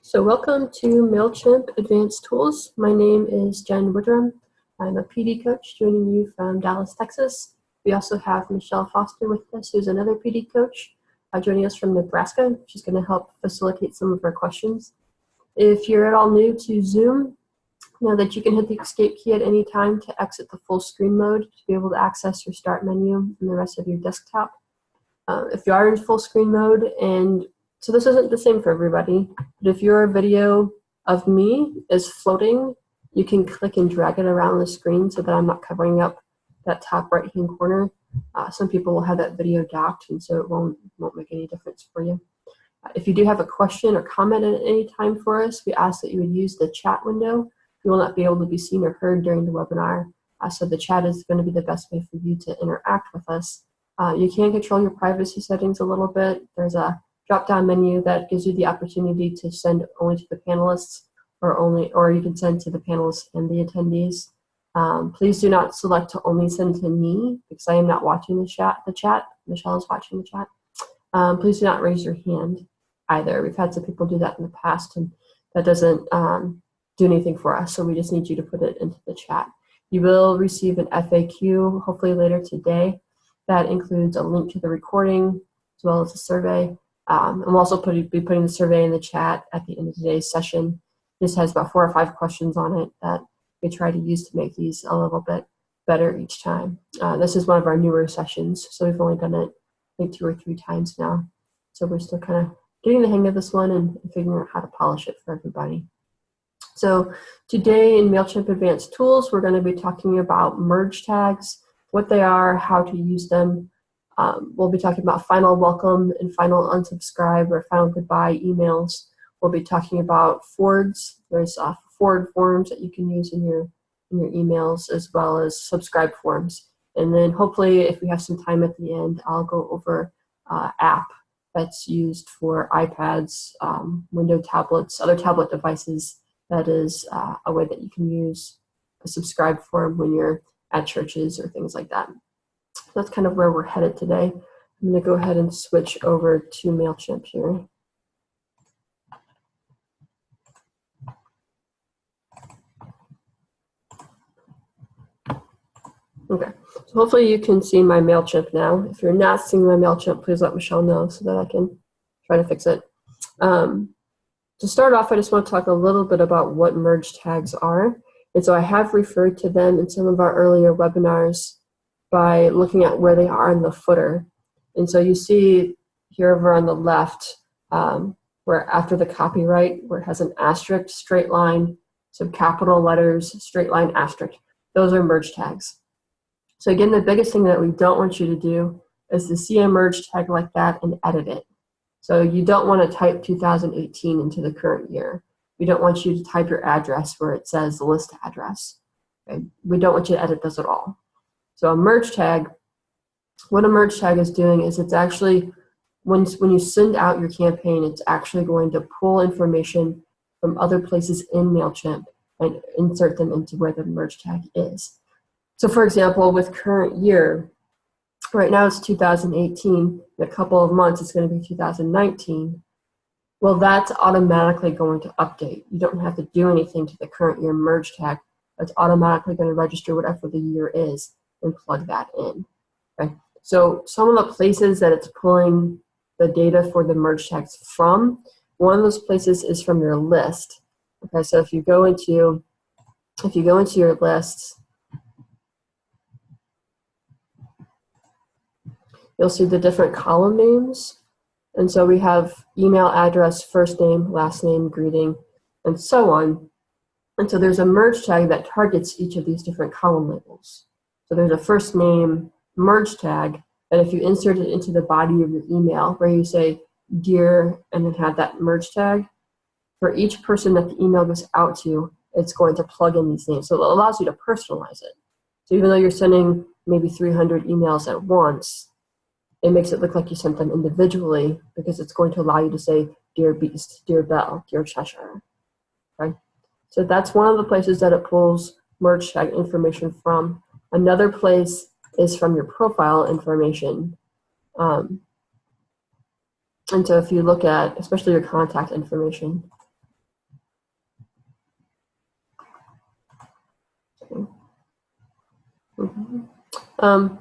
So welcome to MailChimp Advanced Tools. My name is Jen Woodrum. I'm a PD coach joining you from Dallas, Texas. We also have Michelle Foster with us, who's another PD coach joining us from Nebraska. She's going to help facilitate some of our questions. If you're at all new to Zoom, know that you can hit the escape key at any time to exit the full screen mode to be able to access your start menu and the rest of your desktop. If you are in full screen mode, and so this isn't the same for everybody, but if your video of me is floating, you can click and drag it around the screen so that I'm not covering up that top right hand corner. Some people will have that video docked, and so it won't make any difference for you. If you do have a question or comment at any time for us, we ask that you would use the chat window. You will not be able to be seen or heard during the webinar, so the chat is going to be the best way for you to interact with us. You can control your privacy settings a little bit. There's a drop-down menu that gives you the opportunity to send only to the panelists, or you can send to the panelists and the attendees. Please do not select to only send to me because I am not watching the chat. Michelle is watching the chat. Please do not raise your hand either. We've had some people do that in the past, and that doesn't do anything for us, so we just need you to put it into the chat. You will receive an FAQ hopefully later today that includes a link to the recording as well as a survey. And we'll also be putting the survey in the chat at the end of today's session. This has about 4 or 5 questions on it that we try to use to make these a little bit better each time. This is one of our newer sessions, so we've only done it I think 2 or 3 times now. So we're still kind of getting the hang of this one and figuring out how to polish it for everybody. So today in MailChimp Advanced Tools, we're going to be talking about merge tags, what they are, how to use them. We'll be talking about final welcome and final unsubscribe or final goodbye emails. We'll be talking about forwards. There's forward forms that you can use in your emails, as well as subscribe forms. And then hopefully, if we have some time at the end, I'll go over app that's used for iPads, Windows tablets, other tablet devices. That is a way that you can use a subscribe form when you're at churches or things like that. That's kind of where we're headed today. I'm going to go ahead and switch over to MailChimp here. Okay, so hopefully you can see my MailChimp now. If you're not seeing my MailChimp, please let Michelle know so that I can try to fix it. To start off, I just want to talk a little bit about what merge tags are. And so I have referred to them in some of our earlier webinars by looking at where they are in the footer. And so you see here over on the left, where after the copyright, where it has an asterisk, straight line, some capital letters, straight line, asterisk. Those are merge tags. So again, the biggest thing that we don't want you to do is to see a merge tag like that and edit it. So you don't want to type 2018 into the current year. We don't want you to type your address where it says the list address. Okay? We don't want you to edit those at all. So a merge tag, what a merge tag is doing is it's actually, when you send out your campaign, it's actually going to pull information from other places in MailChimp and insert them into where the merge tag is. So for example, with current year, right now it's 2018, in a couple of months it's going to be 2019. Well, that's automatically going to update. You don't have to do anything to the current year merge tag. It's automatically going to register whatever the year is and plug that in. Okay? So some of the places that it's pulling the data for the merge tags from, one of those places is from your list. Okay, so if you go into your lists, you'll see the different column names. And so we have email address, first name, last name, greeting, and so on. And so there's a merge tag that targets each of these different column labels. So there's a first name merge tag that if you insert it into the body of your email, where you say dear and then have that merge tag, for each person that the email goes out to, it's going to plug in these names. So it allows you to personalize it. So even though you're sending maybe 300 emails at once, it makes it look like you sent them individually because it's going to allow you to say, Dear Beast, Dear Bell, Dear Cheshire. Okay? So that's one of the places that it pulls merge tag information from. Another place is from your profile information. And so if you look at, especially your contact information, Okay,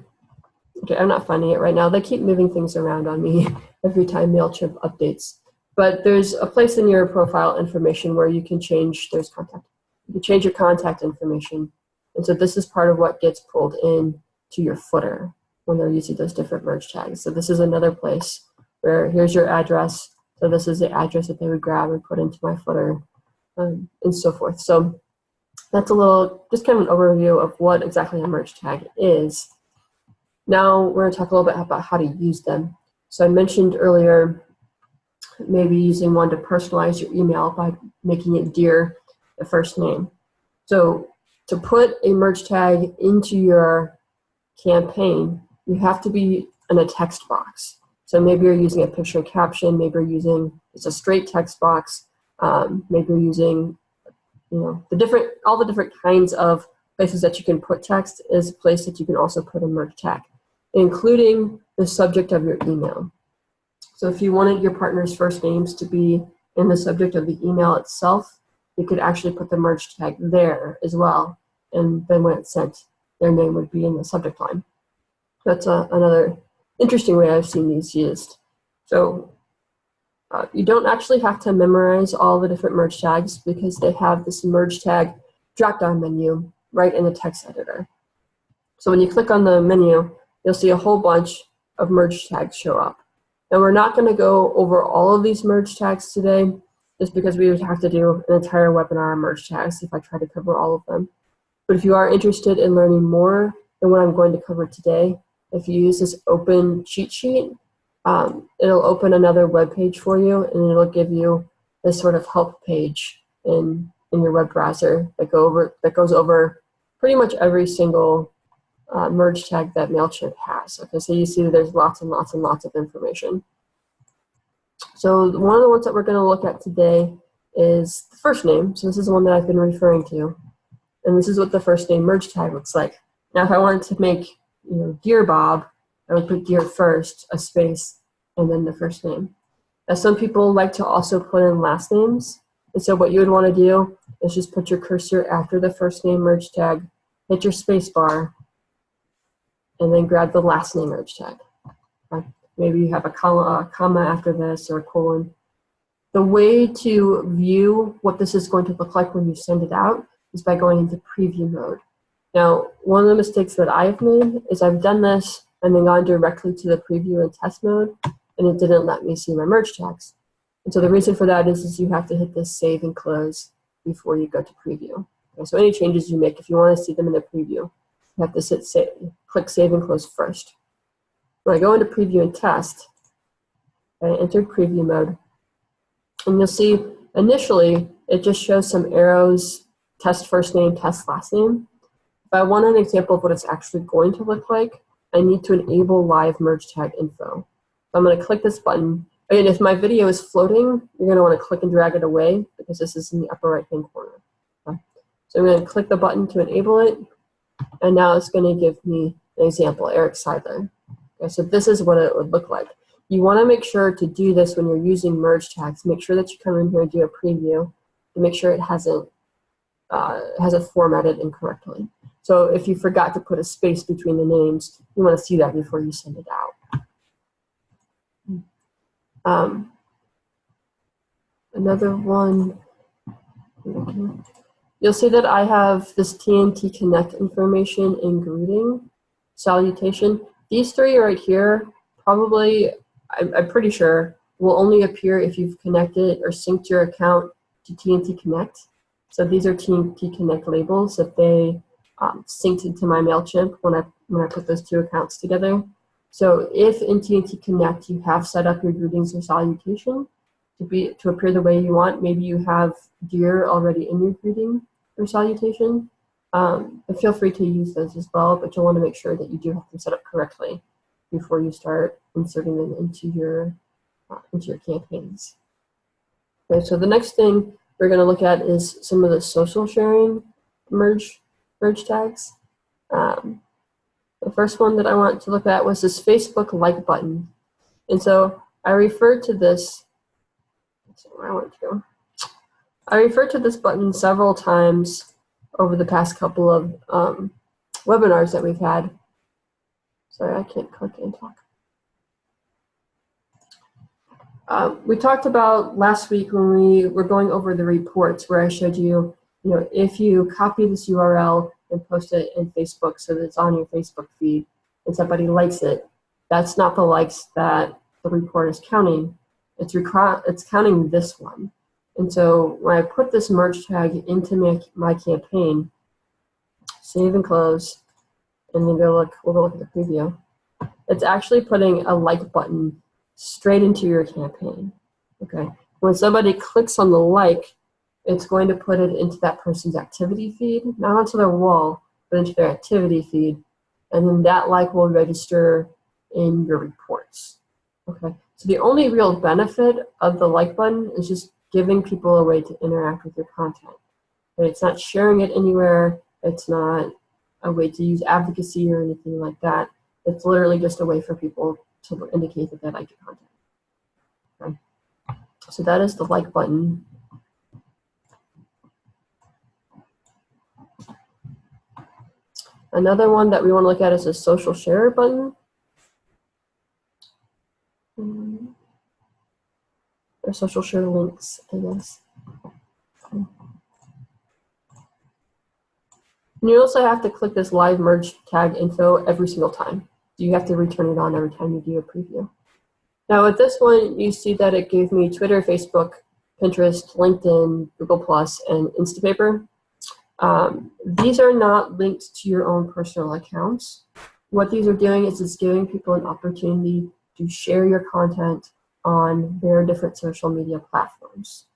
I'm not finding it right now. They keep moving things around on me every time MailChimp updates. But there's a place in your profile information where you can change, there's contact. You can change your contact information. And so this is part of what gets pulled in to your footer when they're using those different merge tags. So this is another place where here's your address. So this is the address that they would grab and put into my footer, and so forth. So that's a little, just kind of an overview of what exactly a merge tag is. Now we're going to talk a little bit about how to use them. So I mentioned earlier maybe using one to personalize your email by making it Dear the first name. So to put a merge tag into your campaign, you have to be in a text box. So maybe you're using a picture caption, maybe you're using just a straight text box, maybe you're using, all the different kinds of places that you can put text is a place that you can also put a merge tag, including the subject of your email. So if you wanted your partner's first names to be in the subject of the email itself, you could actually put the merge tag there as well. And then when it's sent, their name would be in the subject line. That's another interesting way I've seen these used. So you don't actually have to memorize all the different merge tags because they have this merge tag drop-down menu right in the text editor. So when you click on the menu, you'll see a whole bunch of merge tags show up. And we're not going to go over all of these merge tags today, just because we would have to do an entire webinar on merge tags if I try to cover all of them. But if you are interested in learning more than what I'm going to cover today, if you use this open cheat sheet, it'll open another web page for you, and it'll give you this sort of help page in your web browser that goes over pretty much every single merge tag that MailChimp has. Okay, so you see that there's lots and lots and lots of information. So one of the ones that we're going to look at today is the first name. So this is the one that I've been referring to. And this is what the first name merge tag looks like. Now if I wanted to make, Dear Bob, I would put Dear first, a space, and then the first name. Now some people like to also put in last names. And so what you would want to do is just put your cursor after the first name merge tag, hit your space bar, and then grab the last name merge tag. Okay. Maybe you have a comma after this or a colon. The way to view what this is going to look like when you send it out is by going into preview mode. Now, one of the mistakes that I've made is I've done this and then gone directly to the preview and test mode, and it didn't let me see my merge tags. And so the reason for that is you have to hit this save and close before you go to preview. Okay, so any changes you make, if you want to see them in the preview, you have to click save and close first. When I go into preview and test, I entered preview mode, and you'll see initially it just shows some arrows, test first name, test last name. If I want an example of what it's actually going to look like, I need to enable live merge tag info. So I'm going to click this button. Again, if my video is floating, you're going to want to click and drag it away because this is in the upper right hand corner. Okay. So I'm going to click the button to enable it, and now it's going to give me an example, Eric Seidler. Okay, so this is what it would look like. You want to make sure to do this when you're using merge tags. Make sure that you come in here and do a preview to make sure it hasn't formatted incorrectly. So if you forgot to put a space between the names, you want to see that before you send it out. Another one, you'll see that I have this TNT Connect information in greeting, salutation. These three right here, probably, I'm pretty sure, will only appear if you've connected or synced your account to TNT Connect. So these are TNT Connect labels that they synced into my MailChimp when I put those two accounts together. So if in TNT Connect you have set up your greetings or salutation to appear the way you want, maybe you have Dear already in your greeting or salutation, but feel free to use those as well, but you'll want to make sure that you do have them set up correctly before you start inserting them into your campaigns. Okay, so the next thing we're going to look at is some of the social sharing merge tags. The first one that I want to look at was this Facebook like button. And so I referred to this, I referred to this button several times over the past couple of webinars that we've had. Sorry, I can't click and talk. We talked about last week when we were going over the reports where I showed you, if you copy this URL and post it in Facebook so that it's on your Facebook feed and somebody likes it, that's not the likes that the report is counting. It's counting this one. And so when I put this merge tag into my campaign, save and close, and then we'll go look at the preview, it's actually putting a like button straight into your campaign. Okay. When somebody clicks on the like, it's going to put it into that person's activity feed, not onto their wall, but into their activity feed. And then that like will register in your reports. Okay. So the only real benefit of the like button is just giving people a way to interact with your content. Right? It's not sharing it anywhere. It's not a way to use advocacy or anything like that. It's literally just a way for people to indicate that they like your content. Okay. So that is the like button. Another one that we want to look at is a social share button. Or social share links, I guess. And you also have to click this live merge tag info every single time. You have to return it on every time you do a preview. Now with this one, you see that it gave me Twitter, Facebook, Pinterest, LinkedIn, Google+, and Instapaper. These are not linked to your own personal accounts. What these are doing is it's giving people an opportunity to share your content on their different social media platforms.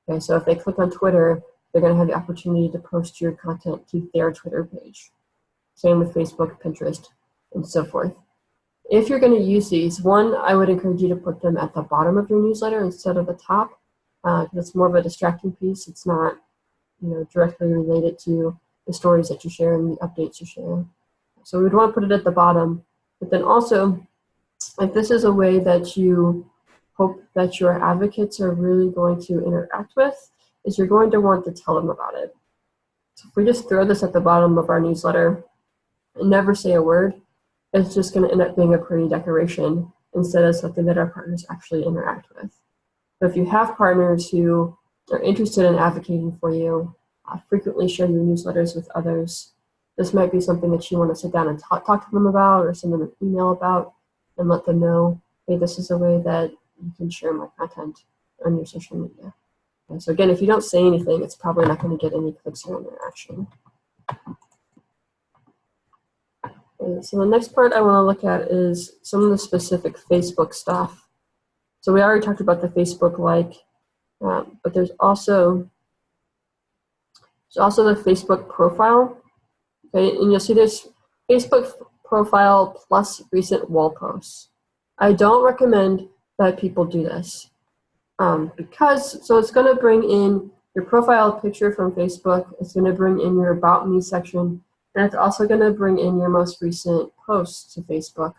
Okay, so if they click on Twitter, they're going to have the opportunity to post your content to their Twitter page. Same with Facebook, Pinterest, and so forth. If you're going to use these, one, I would encourage you to put them at the bottom of your newsletter instead of the top, because it's more of a distracting piece. It's not, directly related to the stories that you share and the updates you share. So we'd want to put it at the bottom. But then also, if this is a way that you hope that your advocates are really going to interact with, is you're going to want to tell them about it. So if we just throw this at the bottom of our newsletter and never say a word, it's just going to end up being a pretty decoration instead of something that our partners actually interact with. So if you have partners who are interested in advocating for you, frequently share your newsletters with others, this might be something that you want to sit down and talk to them about or send them an email about and let them know, hey, this is a way that you can share my content on your social media. And so again, if you don't say anything, it's probably not going to get any clicks or interaction. And so the next part I want to look at is some of the specific Facebook stuff. So we already talked about the Facebook like, but there's also the Facebook profile. Okay, and you'll see there's Facebook profile plus recent wall posts. I don't recommend that people do this because it's going to bring in your profile picture from Facebook. It's going to bring in your About Me section, and it's also going to bring in your most recent posts to Facebook,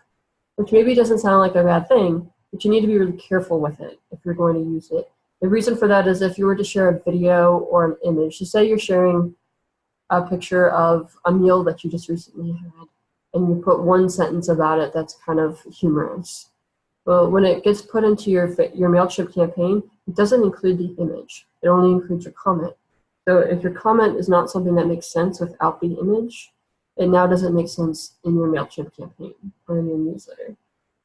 which maybe doesn't sound like a bad thing, but you need to be really careful with it if you're going to use it. The reason for that is if you were to share a video or an image, so say you're sharing a picture of a meal that you just recently had, and you put one sentence about it that's kind of humorous. Well, when it gets put into your MailChimp campaign, it doesn't include the image. It only includes your comment. So if your comment is not something that makes sense without the image, it now doesn't make sense in your MailChimp campaign or in your newsletter.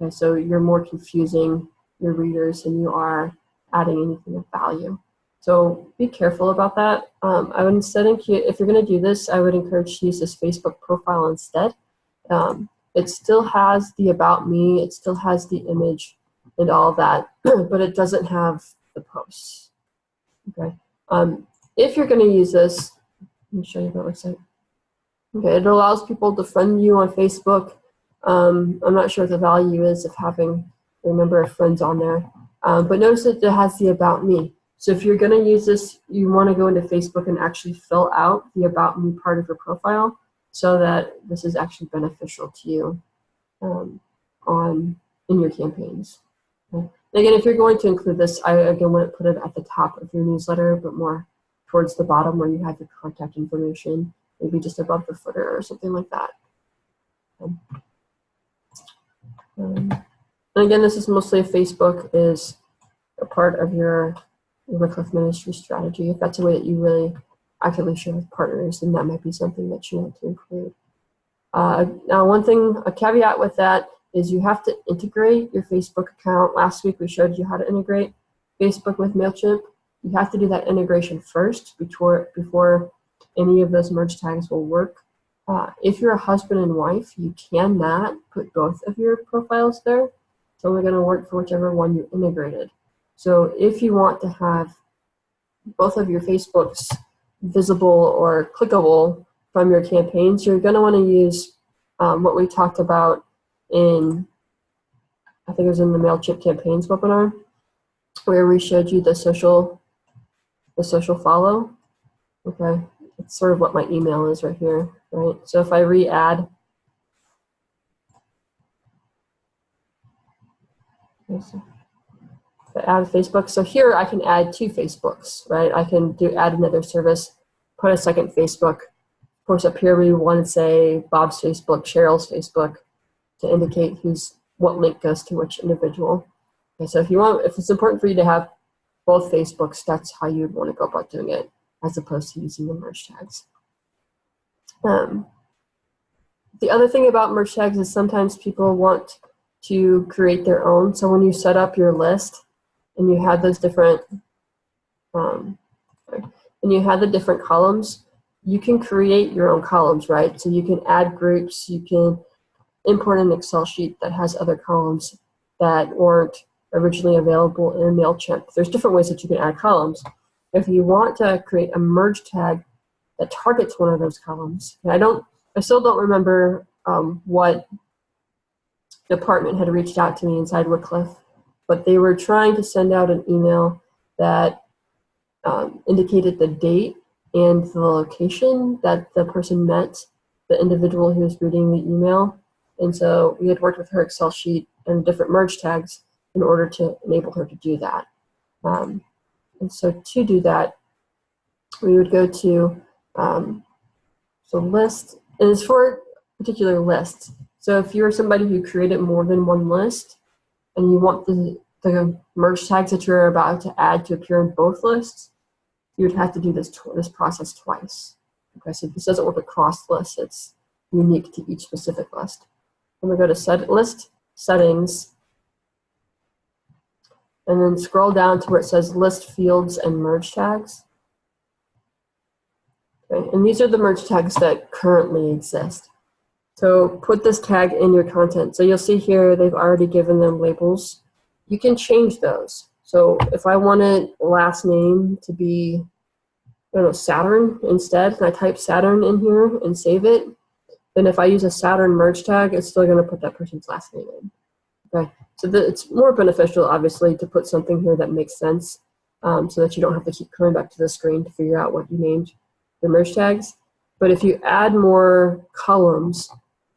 Okay, so you're more confusing your readers than you are adding anything of value. So be careful about that. I would instead, if you're going to do this, I would encourage you to use this Facebook profile instead. It still has the About Me, it still has the image and all that, but it doesn't have the posts. Okay. If you're going to use this, let me show you what it looks like. Okay, it allows people to friend you on Facebook. I'm not sure what the value is of having a number of friends on there, but notice that it has the About Me. So if you're going to use this, you want to go into Facebook and actually fill out the About Me part of your profile so that this is actually beneficial to you in your campaigns. Okay. Again, if you're going to include this, I again wouldn't put it at the top of your newsletter, but more towards the bottom where you have your contact information maybe just above the footer or something like that. And again, this is mostly if Facebook is a part of your Wycliffe ministry strategy. If that's a way that you really actively share with partners, then that might be something that you want to include. Now, one thing, a caveat with that is you have to integrate your Facebook account. Last week we showed you how to integrate Facebook with MailChimp. You have to do that integration first before any of those merge tags will work. If you're a husband and wife, you cannot put both of your profiles there. It's only going to work for whichever one you integrated. So if you want to have both of your Facebooks visible or clickable from your campaigns, you're going to want to use what we talked about in, I think it was in the MailChimp campaigns webinar, where we showed you the social follow. Okay, it's sort of what my email is right here, right? So if I re-add, add Facebook. So here I can add 2 Facebooks, right? I can add another service, put a second Facebook. Of course, up here we want to say Bob's Facebook, Cheryl's Facebook, to indicate what link goes to which individual. Okay, so if it's important for you to have both Facebooks, that's how you'd want to go about doing it, as opposed to using the merge tags. The other thing about merge tags is sometimes people want to create their own. So when you set up your list and you have those different, and you have the different columns, you can create your own columns, right? So you can add groups, you can import an Excel sheet that has other columns that weren't originally available in MailChimp. There's different ways that you can add columns. If you want to create a merge tag that targets one of those columns, I still don't remember what department had reached out to me inside Wycliffe, but they were trying to send out an email that indicated the date and the location that the person met the individual who was reading the email. And so we had worked with her Excel sheet and different merge tags in order to enable her to do that. And so to do that, we would go to list, and it's for particular lists. So if you're somebody who created more than one list and you want the merge tags that you're about to add to appear in both lists, you would have to do this process twice. Okay, so this doesn't work across lists, it's unique to each specific list. I'm going to go to list settings and then scroll down to where it says list fields and merge tags. Okay, and these are the merge tags that currently exist. So put this tag in your content. So you'll see here they've already given them labels. You can change those. So if I wanted last name to be, I don't know, Saturn instead, and I type Saturn in here and save it, then if I use a Saturn merge tag, it's still going to put that person's last name in. Okay, so it's more beneficial, obviously, to put something here that makes sense, so that you don't have to keep coming back to the screen to figure out what you named the merge tags. But if you add more columns,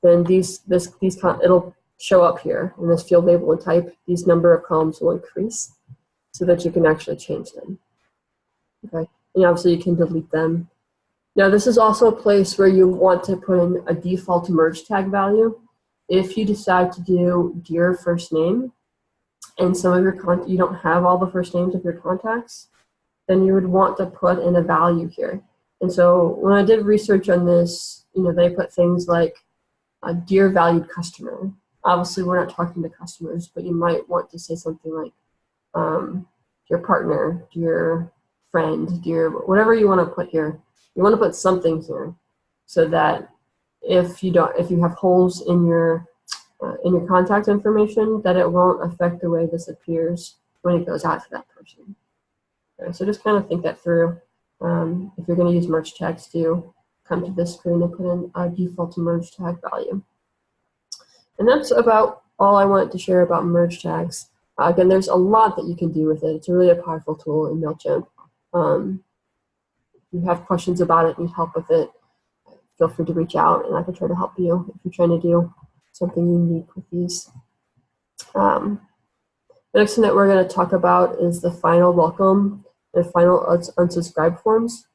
then it'll show up here in this field label and type. These number of columns will increase so that you can actually change them. Okay, and obviously you can delete them. Now this is also a place where you want to put in a default merge tag value. If you decide to do dear first name and some of your you don't have all the first names of your contacts, then you would want to put in a value here. And so when I did research on this, they put things like a dear valued customer. Obviously we're not talking to customers, but you might want to say something like dear partner, dear friend, dear, whatever you want to put here. You want to put something here so that if you have holes in your contact information, that it won't affect the way this appears when it goes out to that person. Okay, so just kind of think that through. If you're going to use merge tags, to come to this screen and put in a default merge tag value. And that's about all I wanted to share about merge tags. Again, there's a lot that you can do with it. It's really a powerful tool in MailChimp. If you have questions about it, need help with it, feel free to reach out and I can try to help you if you're trying to do something unique with these. The next thing that we're going to talk about is the final welcome and final unsubscribe forms.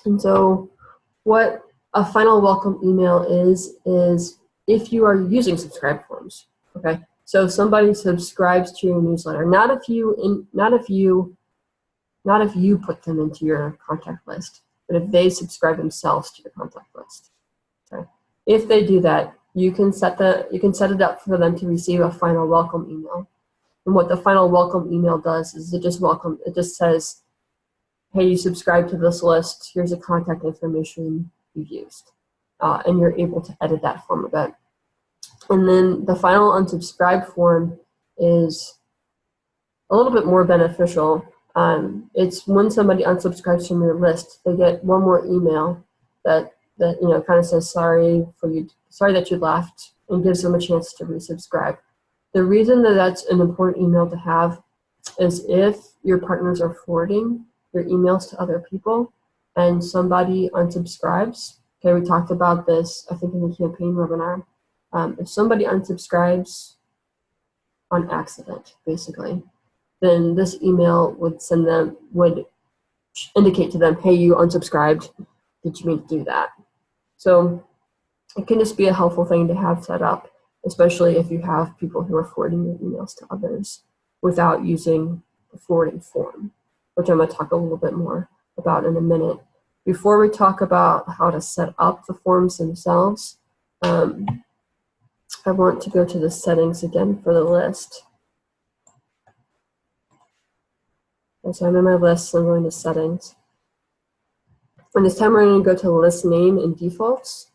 And so what a final welcome email is if you are using subscribe forms. Okay, so somebody subscribes to your newsletter, not if you put them into your contact list, but if they subscribe themselves to your contact list. Okay, if they do that, you can set it up for them to receive a final welcome email. And what the final welcome email does is it just says, hey, you subscribe to this list, here's the contact information you've used. And you're able to edit that form a bit. And then the final unsubscribe form is a little bit more beneficial. It's when somebody unsubscribes from your list, they get one more email that kind of says sorry that you left, and gives them a chance to resubscribe. The reason that that's an important email to have is if your partners are forwarding your emails to other people and somebody unsubscribes. Okay, we talked about this, I think, in the campaign webinar. If somebody unsubscribes on accident, basically, then this email would indicate to them, hey, you unsubscribed. Did you mean to do that? So it can just be a helpful thing to have set up, especially if you have people who are forwarding your emails to others without using the forwarding form, which I'm going to talk a little bit more about in a minute. Before we talk about how to set up the forms themselves, I want to go to the settings again for the list. Okay, so I'm in my list, so I'm going to settings. And this time we're going to go to list name and defaults.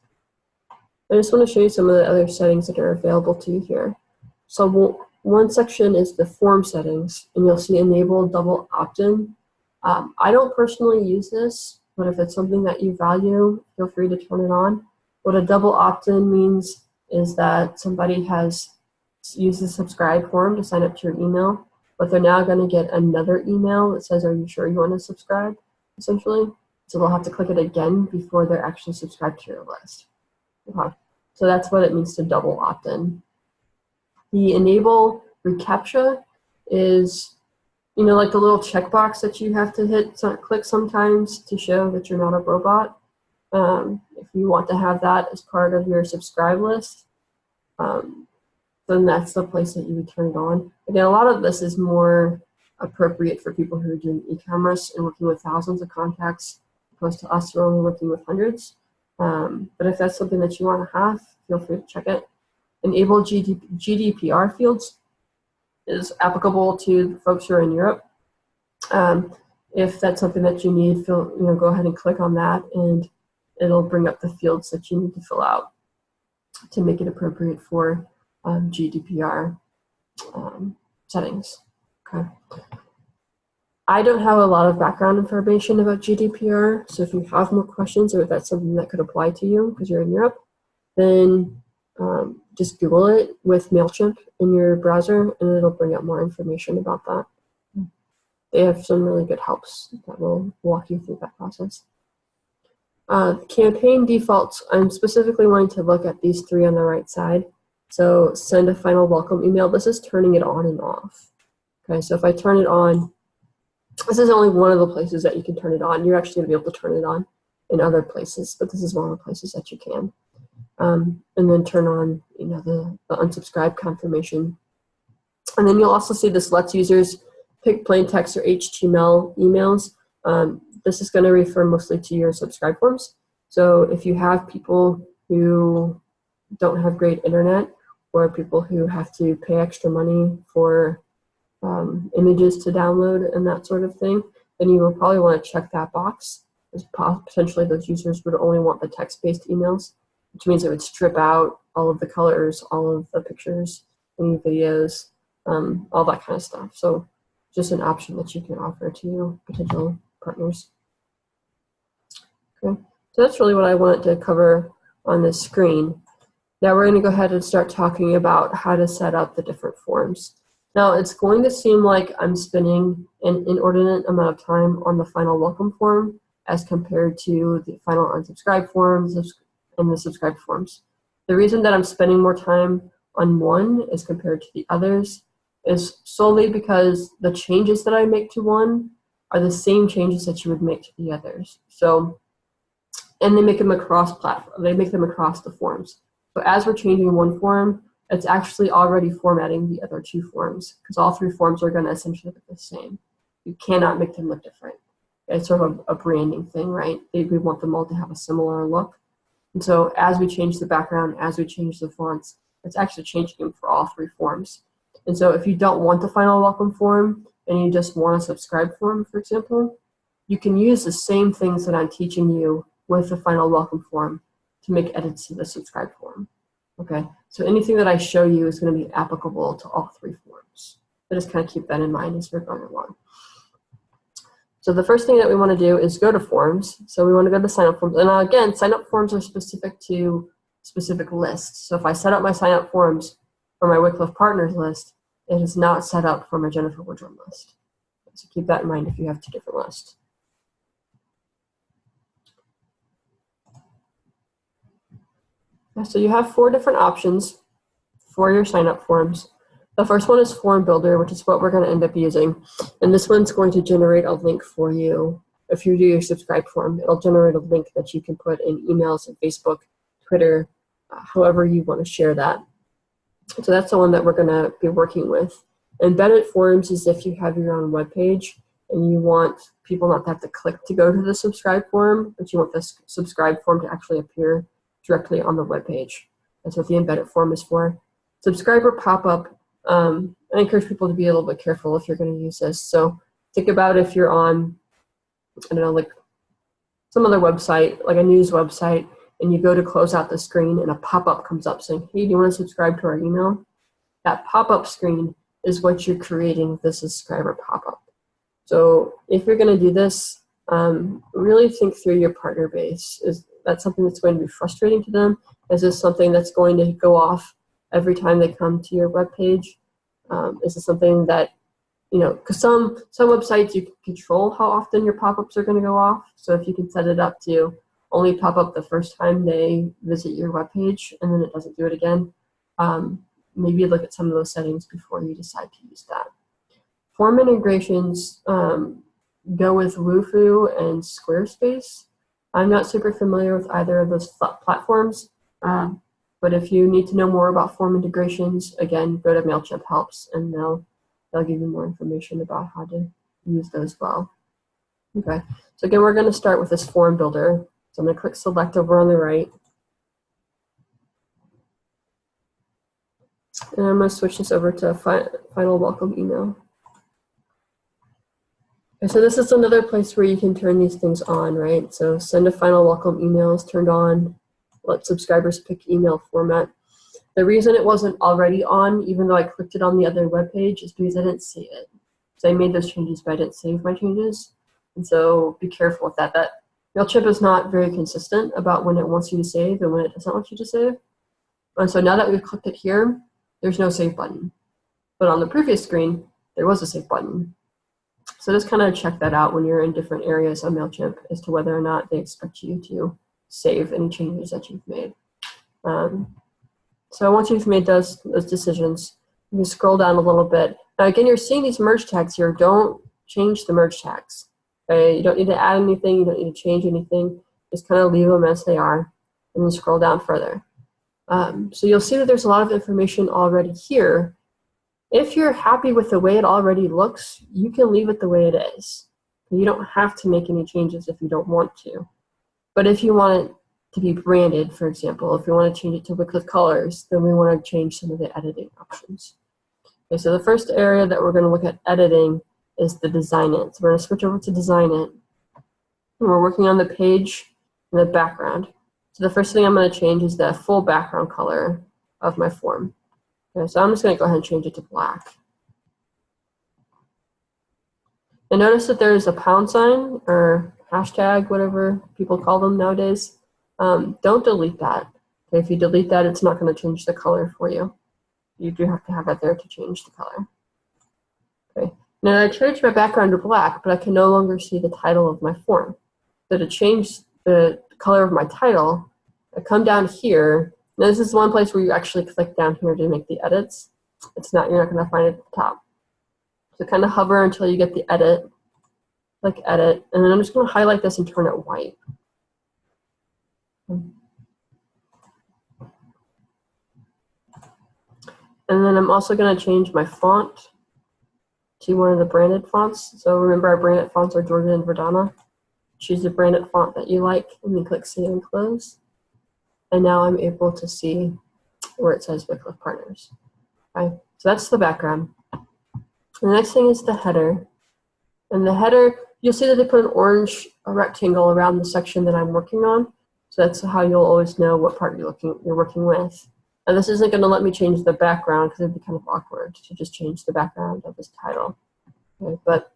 I just want to show you some of the other settings that are available to you here. So one section is the form settings, and you'll see enable double opt-in. I don't personally use this, but if it's something that you value, feel free to turn it on. What a double opt-in means is that somebody has used the subscribe form to sign up to your email, but they're now going to get another email that says, are you sure you want to subscribe, essentially? So they'll have to click it again before they're actually subscribed to your list. Okay. So that's what it means to double opt-in. The enable Recaptcha is, like the little checkbox that you have to click sometimes to show that you're not a robot. If you want to have that as part of your subscribe list, then that's the place that you would turn it on. Again, a lot of this is more appropriate for people who are doing e-commerce and working with thousands of contacts, opposed to us who are only working with hundreds. But if that's something that you want to have, feel free to check it. Enable GDPR fields is applicable to folks who are in Europe. If that's something that you need, go ahead and click on that, and it'll bring up the fields that you need to fill out to make it appropriate for GDPR settings. Okay. I don't have a lot of background information about GDPR, so if you have more questions or if that's something that could apply to you because you're in Europe, then just Google it with MailChimp in your browser, and it'll bring up more information about that. They have some really good helps that will walk you through that process. Campaign defaults, I'm specifically wanting to look at these three on the right side. So send a final welcome email. This is turning it on and off. Okay, so if I turn it on, this is only one of the places that you can turn it on. You're actually going to be able to turn it on in other places, but this is one of the places that you can. And then turn on, the unsubscribe confirmation. And then you'll also see this lets users pick plain text or HTML emails. This is going to refer mostly to your subscribe forms. So if you have people who don't have great internet, or people who have to pay extra money for images to download and that sort of thing, then you will probably want to check that box. Potentially those users would only want the text-based emails, which means it would strip out all of the colors, all of the pictures, any videos, all that kind of stuff. So just an option that you can offer to potential partners. Okay, so that's really what I wanted to cover on this screen. Now we're going to go ahead and start talking about how to set up the different forms. Now it's going to seem like I'm spending an inordinate amount of time on the final welcome form as compared to the final unsubscribe forms and the subscribe forms. The reason that I'm spending more time on one as compared to the others is solely because the changes that I make to one are the same changes that you would make to the others. So and they make them across platform. They make them across the forms. So as we're changing one form, it's actually already formatting the other two forms, because all three forms are going to essentially look the same. You cannot make them look different. It's sort of a branding thing, right? We want them all to have a similar look. And so as we change the background, as we change the fonts, it's actually changing them for all three forms. And so if you don't want the final welcome form and you just want a subscribe form, for example, you can use the same things that I'm teaching you with the final welcome form to make edits to the subscribe form. Okay, so anything that I show you is going to be applicable to all three forms. So just kind of keep that in mind as we're going along. So the first thing that we want to do is go to forms. So we want to go to sign up forms. And again, sign up forms are specific to specific lists. So if I set up my sign up forms for my Wycliffe Partners list, it is not set up for my Jennifer Woodrum list. So keep that in mind if you have two different lists. So you have 4 different options for your sign up forms. The first one is Form Builder, which is what we're going to end up using. And this one's going to generate a link for you. If you do your subscribe form, it'll generate a link that you can put in emails and Facebook, Twitter, however you want to share that. So that's the one that we're going to be working with. Embedded forms is if you have your own web page and you want people not to have to click to go to the subscribe form, but you want the subscribe form to actually appear directly on the web page. That's what the embedded form is for. Subscriber pop-up. I encourage people to be a little bit careful if you're going to use this. So think about if you're on, I don't know, like some other website, like a news website, and you go to close out the screen and a pop-up comes up saying, hey, do you want to subscribe to our email? That pop-up screen is what you're creating the subscriber pop-up. So if you're going to do this, really think through your partner base. Is that something that's going to be frustrating to them? Is this something that's going to go off every time they come to your web page? Is this something that, you know, because some websites you can control how often your pop-ups are going to go off. So if you can set it up to only pop up the first time they visit your web page and then it doesn't do it again, maybe look at some of those settings before you decide to use that. Form integrations go with Wufoo and Squarespace. I'm not super familiar with either of those platforms. But if you need to know more about form integrations, again, go to MailChimp Helps, and they'll give you more information about how to use those well. Okay, so again, we're going to start with this form builder. So I'm going to click Select over on the right. And I'm going to switch this over to Final Welcome Email. Okay, so this is another place where you can turn these things on, right? So send a Final Welcome email is turned on. Let subscribers pick email format. The reason it wasn't already on, even though I clicked it on the other web page, is because I didn't see it. So I made those changes, but I didn't save my changes. And so be careful with that. That MailChimp is not very consistent about when it wants you to save and when it doesn't want you to save. And so now that we've clicked it here, there's no save button. But on the previous screen, there was a save button. So just kind of check that out when you're in different areas of MailChimp as to whether or not they expect you to save any changes that you've made. So once you've made those decisions, you can scroll down a little bit. Now again, you're seeing these merge tags here. Don't change the merge tags. Okay? You don't need to add anything. You don't need to change anything. Just kind of leave them as they are, and then scroll down further. So you'll see that there's a lot of information already here. If you're happy with the way it already looks, you can leave it the way it is. You don't have to make any changes if you don't want to. But if you want it to be branded, for example, if you want to change it to Wycliffe colors, then we want to change some of the editing options. Okay, so the first area that we're going to look at editing is the design it. So we're going to switch over to design it. And we're working on the page and the background. So the first thing I'm going to change is the full background color of my form. Okay, so I'm just going to go ahead and change it to black. And notice that there's a pound sign or hashtag, whatever people call them nowadays. Don't delete that. Okay, if you delete that, it's not going to change the color for you. You do have to have it there to change the color. Okay. Now I changed my background to black, but I can no longer see the title of my form. So to change the color of my title, I come down here. Now this is one place where you actually click down here to make the edits. It's not, you're not going to find it at the top. So kind of hover until you get the edit. Click edit, and then I'm just going to highlight this and turn it white. And then I'm also going to change my font to one of the branded fonts. So remember, our branded fonts are Georgia and Verdana. Choose the branded font that you like, and then click Save and Close. And now I'm able to see where it says Wycliffe Partners. Okay, so that's the background. The next thing is the header. And the header, you'll see that they put an orange rectangle around the section that I'm working on. So that's how you'll always know what part you're working with. And this isn't going to let me change the background because it'd be kind of awkward to just change the background of this title. Okay, but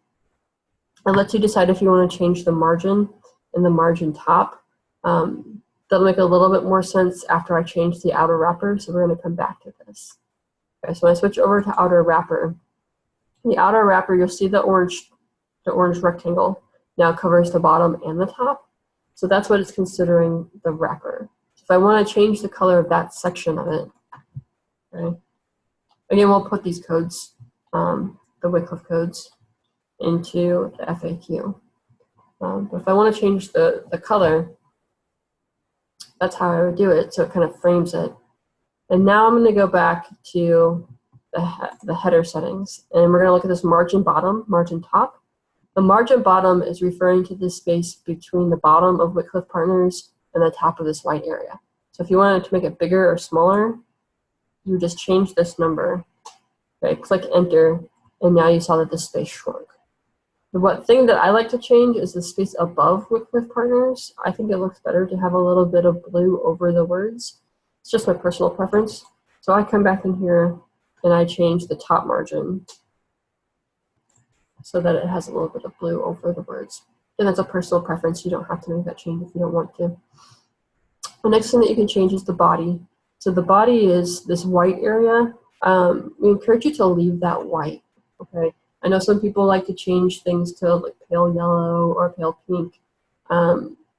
it lets you decide if you want to change the margin and the margin top. That'll make a little bit more sense after I change the outer wrapper, so we're going to come back to this. Okay, so when I switch over to outer wrapper, the outer wrapper, you'll see the orange rectangle now covers the bottom and the top. So that's what it's considering the wrapper. So if I want to change the color of that section of it, okay, again, we'll put these codes, the Wycliffe codes, into the FAQ. But if I want to change the color, that's how I would do it, so it kind of frames it. And now I'm going to go back to the header settings, and we're going to look at this margin bottom, margin top. The margin bottom is referring to the space between the bottom of Wycliffe Partners and the top of this white area. So if you wanted to make it bigger or smaller, you just change this number. Okay, click Enter, and now you saw that the space shrunk. The thing that I like to change is the space above Wycliffe Partners. I think it looks better to have a little bit of blue over the words. It's just my personal preference. So I come back in here and I change the top margin so that it has a little bit of blue over the words. And that's a personal preference. You don't have to make that change if you don't want to. The next thing that you can change is the body. So the body is this white area. We encourage you to leave that white, okay? I know some people like to change things to like pale yellow or pale pink.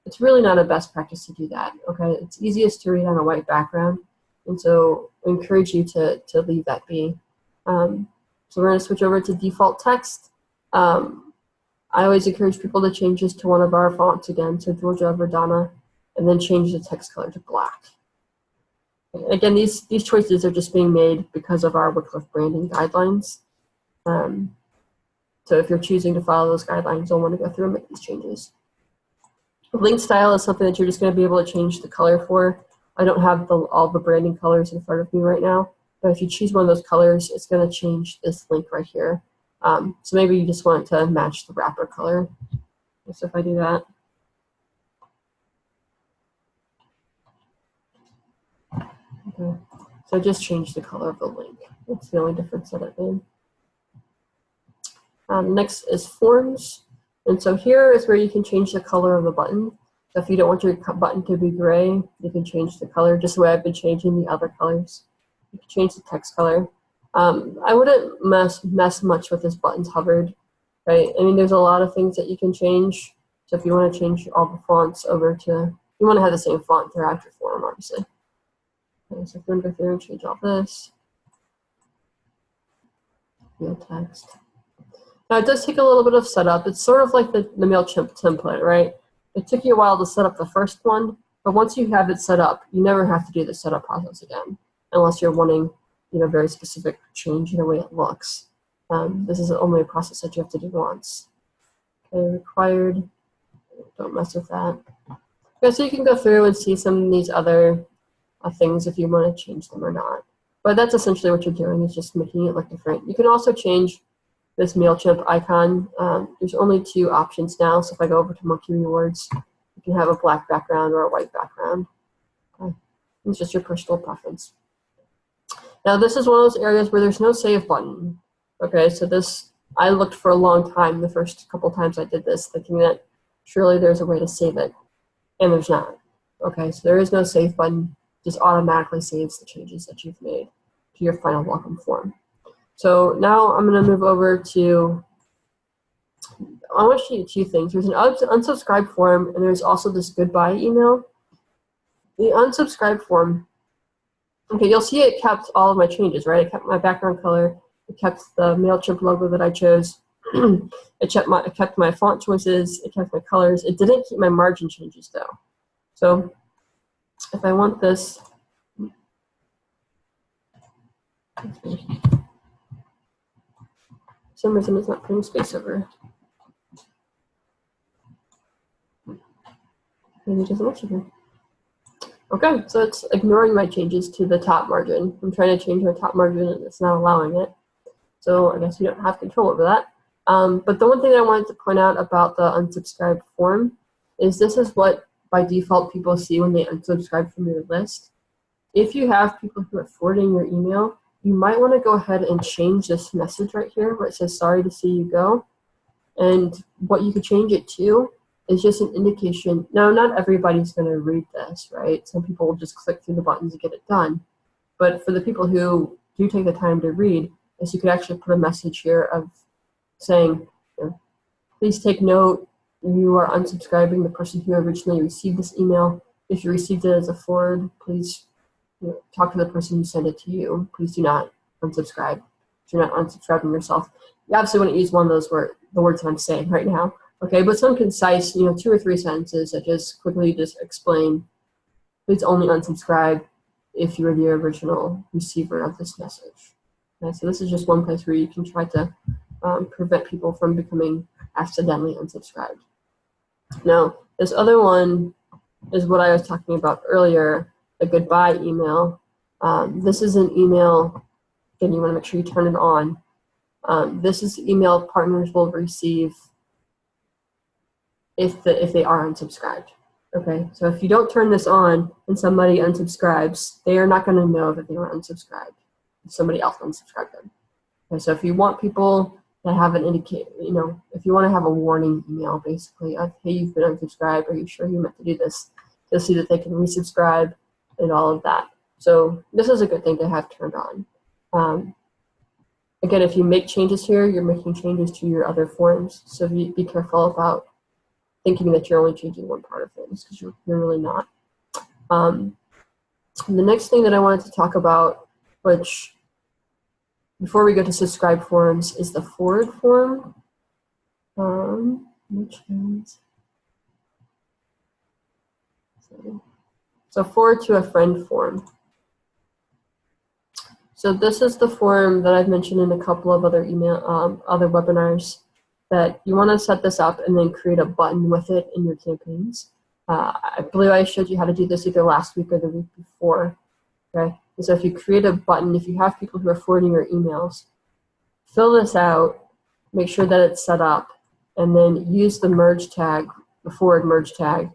It's really not a best practice to do that, okay? It's easiest to read on a white background, and so I encourage you to leave that be. So we're going to switch over to default text. I always encourage people to change this to one of our fonts again, so Georgia, Verdana, and then change the text color to black. Again, these choices are just being made because of our Wycliffe branding guidelines. So if you're choosing to follow those guidelines, you'll want to go through and make these changes. Link style is something that you're just going to be able to change the color for. I don't have all the branding colors in front of me right now, but if you choose one of those colors, it's going to change this link right here. So maybe you just want it to match the wrapper color. So if I do that, okay. So I just changed the color of the link. That's the only difference that it made. Next is forms. And so here is where you can change the color of the button. So if you don't want your button to be gray, you can change the color just the way I've been changing the other colors. You can change the text color. I wouldn't mess much with this buttons hovered, right? I mean, there's a lot of things that you can change. So if you want to change all the fonts over to, you want to have the same font throughout your form, obviously. Okay, so if you want to go through and change all this, field text. Now it does take a little bit of setup. It's sort of like the MailChimp template, right? It took you a while to set up the first one, but once you have it set up, you never have to do the setup process again, unless you're wanting, very specific change in the way it looks. This is only a process that you have to do once. Okay, required. Don't mess with that. Okay, so you can go through and see some of these other things if you want to change them or not. But that's essentially what you're doing, is just making it look different. You can also change this MailChimp icon. There's only 2 options now, so if I go over to Monkey Rewards, you can have a black background or a white background. Okay. It's just your personal preference. Now this is one of those areas where there's no save button. Okay, so this, I looked for a long time the first couple times I did this, thinking that surely there's a way to save it, and there's not. Okay, so there is no save button, just automatically saves the changes that you've made to your final welcome form. So now I'm going to move over to, I want to show you 2 things. There's an unsubscribe form, and there's also this goodbye email. The unsubscribe form, okay, you'll see it kept all of my changes, right? It kept my background color. It kept the MailChimp logo that I chose. It kept my font choices. It kept my colors. It didn't keep my margin changes, though. So if I want this, for some reason it's not putting space over. Maybe it doesn't work here. Okay, so it's ignoring my changes to the top margin. I'm trying to change my top margin and it's not allowing it. So I guess you don't have control over that. But the one thing I wanted to point out about the unsubscribe form is this is what by default people see when they unsubscribe from your list. If you have people who are forwarding your email, you might want to go ahead and change this message right here where it says sorry to see you go. And what you could change it to is just an indication. Now, not everybody's going to read this, right? Some people will just click through the buttons and get it done. But for the people who do take the time to read, is you could actually put a message here of saying, please take note, you are unsubscribing the person who originally received this email. If you received it as a forward, please talk to the person who sent it to you. Please do not unsubscribe. You're not unsubscribing yourself. You obviously want to use one of those the words that I'm saying right now. Okay, but some concise, 2 or 3 sentences that just quickly just explain, please only unsubscribe if you were the original receiver of this message. Okay, so this is just one place where you can try to prevent people from becoming accidentally unsubscribed. Now, this other one is what I was talking about earlier, the goodbye email. This is an email, again, you want to make sure you turn it on. This is the email partners will receive if they are unsubscribed. Okay, so if you don't turn this on and somebody unsubscribes, they are not going to know that they were unsubscribed if somebody else unsubscribed them. Okay, so if you want people that have an indicator, if you want to have a warning email basically of, hey, you've been unsubscribed, are you sure you meant to do this? You'll see that they can resubscribe and all of that. So this is a good thing to have turned on. Again, if you make changes here, you're making changes to your other forms. So be careful about thinking that you're only changing one part of things because you're really not. The next thing that I wanted to talk about, which before we go to subscribe forms, is the forward form. So forward to a friend form. So this is the form that I've mentioned in a couple of other other webinars, that you want to set this up and then create a button with it in your campaigns. I believe I showed you how to do this either last week or the week before. Okay, and so if you create a button, if you have people who are forwarding your emails, fill this out, make sure that it's set up, and then use the merge tag, the forward merge tag,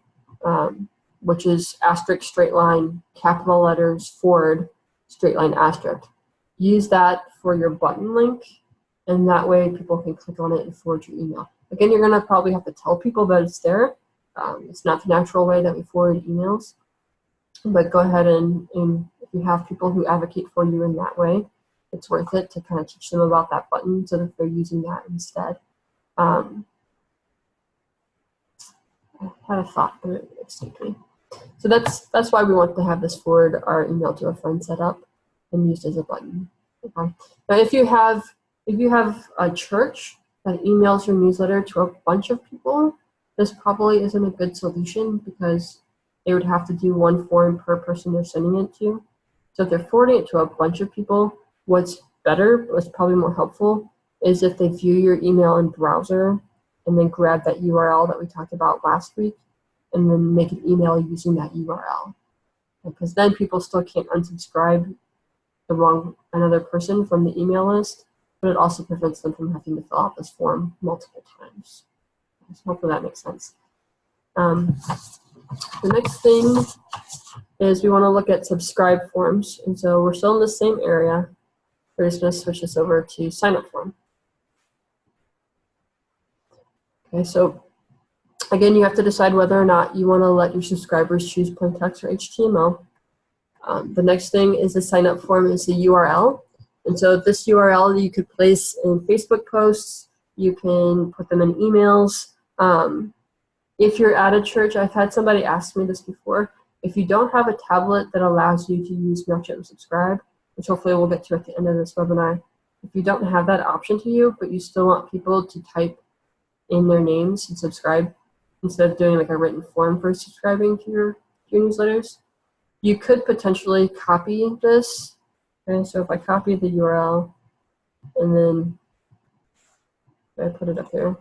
which is asterisk straight line, capital letters, forward, straight line asterisk. Use that for your button link, and that way people can click on it and forward your email. Again, you're going to probably have to tell people that it's there. It's not the natural way that we forward emails, but go ahead and if you have people who advocate for you in that way, it's worth it to kind of teach them about that button so that they're using that instead. I had a thought, but it escaped me. So that's why we want to have this forward our email to a friend set up and used as a button. Okay. Now, if you have a church that emails your newsletter to a bunch of people, this probably isn't a good solution because they would have to do one form per person they're sending it to. So if they're forwarding it to a bunch of people, what's probably more helpful is if they view your email in browser and then grab that URL that we talked about last week and then make an email using that URL. Because then people still can't unsubscribe another person from the email list, but it also prevents them from having to fill out this form multiple times. So hopefully that makes sense. The next thing is we want to look at subscribe forms. And so we're still in the same area. We're just going to switch this over to Signup Form. Okay, so again, you have to decide whether or not you want to let your subscribers choose plain text or HTML. The next thing is the Signup Form is the URL. And so this URL you could place in Facebook posts. You can put them in emails. If you're at a church, I've had somebody ask me this before, if you don't have a tablet that allows you to use MailChimp Subscribe, which hopefully we'll get to at the end of this webinar, if you don't have that option to you, but you still want people to type in their names and subscribe instead of doing like a written form for subscribing to your newsletters, You could potentially copy this. Okay, so if I copy the URL and then I put it up here.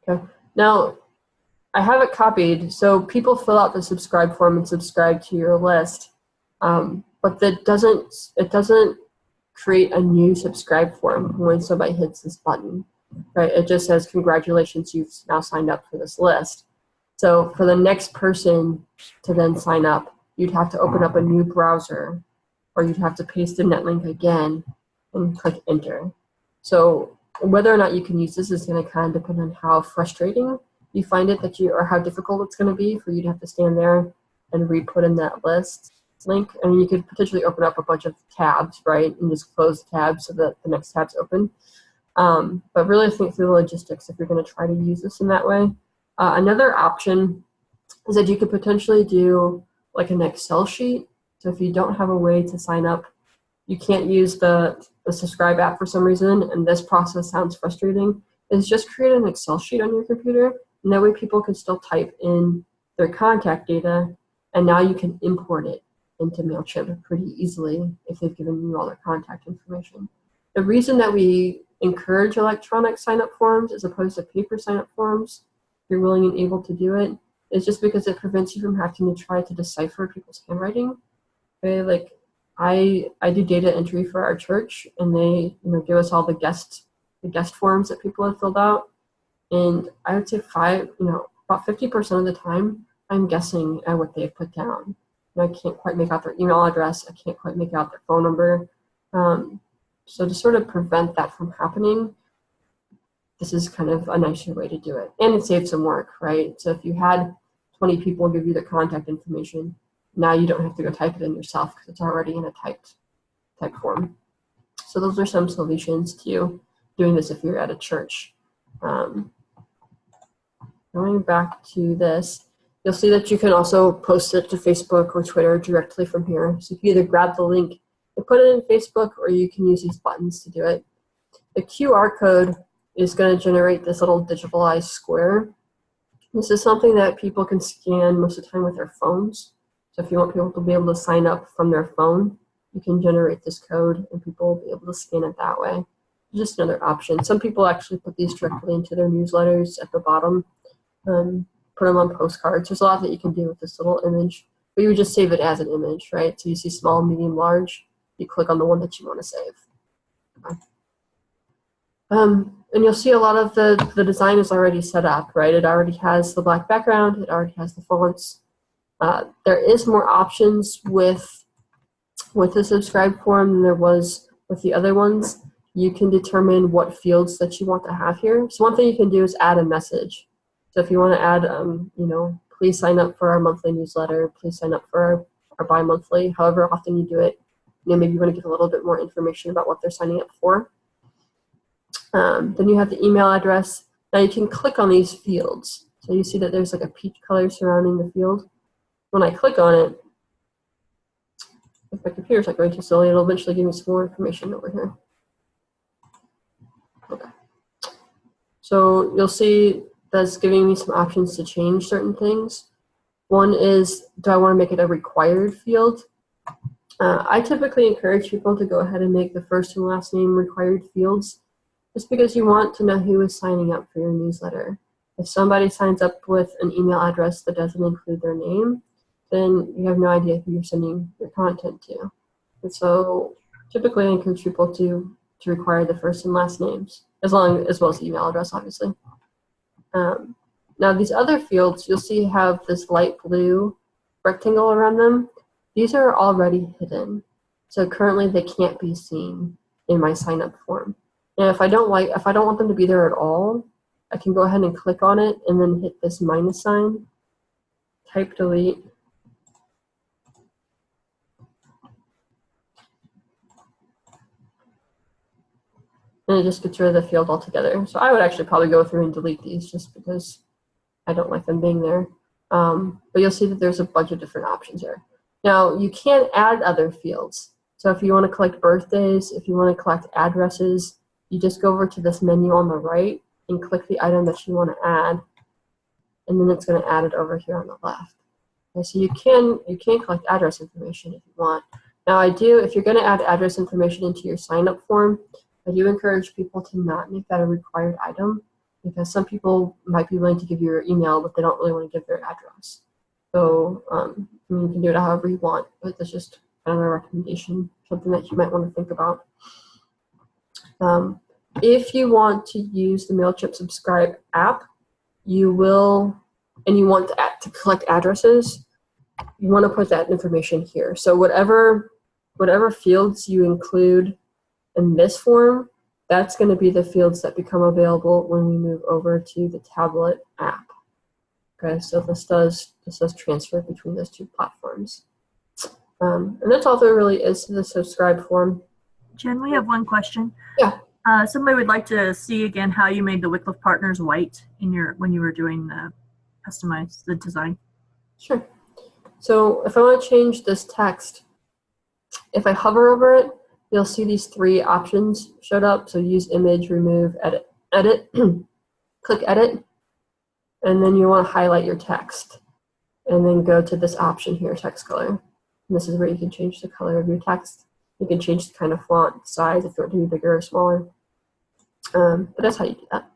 Okay. Now I have it copied, so people fill out the subscribe form and subscribe to your list, but it doesn't create a new subscribe form when somebody hits this button, right? It just says, congratulations, you've now signed up for this list. So for the next person to then sign up, you'd have to open up a new browser, or you'd have to paste the netlink again and click enter. So whether or not you can use this is going to kind of depend on how frustrating you find it or how difficult it's going to be for you to have to stand there and re-put in that list link. I mean, you could potentially open up a bunch of tabs, right, and just close the tabs so that the next tab's open. But really think through the logistics if you're going to try to use this in that way. Another option is that you could potentially do like an Excel sheet. So if you don't have a way to sign up, you can't use the subscribe app for some reason, and this process sounds frustrating, is just create an Excel sheet on your computer, and that way people can still type in their contact data, and now you can import it into MailChimp pretty easily if they've given you all their contact information. The reason that we encourage electronic sign-up forms as opposed to paper sign-up forms, if you're willing and able to do it, is just because it prevents you from having to try to decipher people's handwriting. Okay, like I do data entry for our church, and they give us all the guest forms that people have filled out, and I would say about 50% of the time I'm guessing at what they've put down. And I can't quite make out their email address. I can't quite make out their phone number. So to sort of prevent that from happening, this is kind of a nicer way to do it. And it saves some work, right? So if you had 20 people give you their contact information, now you don't have to go type it in yourself because it's already in a typed form. So those are some solutions to doing this if you're at a church. Going back to this, you'll see that you can also post it to Facebook or Twitter directly from here. So you can either grab the link and put it in Facebook, or you can use these buttons to do it. The QR code is going to generate this little digitalized square. This is something that people can scan most of the time with their phones. So if you want people to be able to sign up from their phone, you can generate this code and people will be able to scan it that way. Just another option. Some people actually put these directly into their newsletters at the bottom, put them on postcards. There's a lot that you can do with this little image, but you would just save it as an image, right? So you see small, medium, large, you click on the one that you want to save. Okay. And you'll see a lot of the design is already set up, right? It already has the black background, it already has the fonts. There is more options with the subscribe form than there was with the other ones. You can determine what fields that you want to have here. So one thing you can do is add a message. So if you want to add, please sign up for our monthly newsletter, please sign up for our bi-monthly, however often you do it. Maybe you want to get a little bit more information about what they're signing up for. Then you have the email address. Now you can click on these fields. So you see that there's like a peach color surrounding the field. When I click on it, if my computer's not going too slowly, it'll eventually give me some more information over here. Okay. So you'll see that's giving me some options to change certain things. One is, do I want to make it a required field? I typically encourage people to go ahead and make the first and last name required fields, just because you want to know who is signing up for your newsletter. If somebody signs up with an email address that doesn't include their name, then you have no idea who you're sending your content to. And so typically I encourage people to require the first and last names, as well as the email address, obviously. Now these other fields, you'll see have this light blue rectangle around them. These are already hidden. So currently they can't be seen in my sign up form. And if I don't want them to be there at all, I can go ahead and click on it and then hit this minus sign, type delete. And it just gets rid of the field altogether. So I would actually probably go through and delete these just because I don't like them being there. But you'll see that there's a bunch of different options here. Now, you can add other fields. So if you want to collect birthdays, if you want to collect addresses, you just go over to this menu on the right and click the item that you want to add. and then it's going to add it over here on the left. Okay, so you can collect address information if you want. Now if you're going to add address information into your sign-up form, I do encourage people to not make that a required item, because some people might be willing to give you your email, but they don't really want to give their address. So you can do it however you want, but that's just kind of a recommendation, something that you might want to think about. If you want to use the MailChimp Subscribe app, and you want to collect addresses, you want to put that information here. So whatever fields you include in this form, that's going to be the fields that become available when we move over to the tablet app. Okay, so this does transfer between those two platforms. And that's all there really is to the subscribe form. Jen, we have one question. Yeah. Somebody would like to see again how you made the Wycliffe Partners white when you were doing the design. Sure. So if I want to change this text, if I hover over it, you'll see these three options showed up. So use image, remove, edit. Edit. Click edit, and then you want to highlight your text, and then go to this option here, text color. And this is where you can change the color of your text. You can change the kind of font size if you want to be bigger or smaller. But that's how you do that.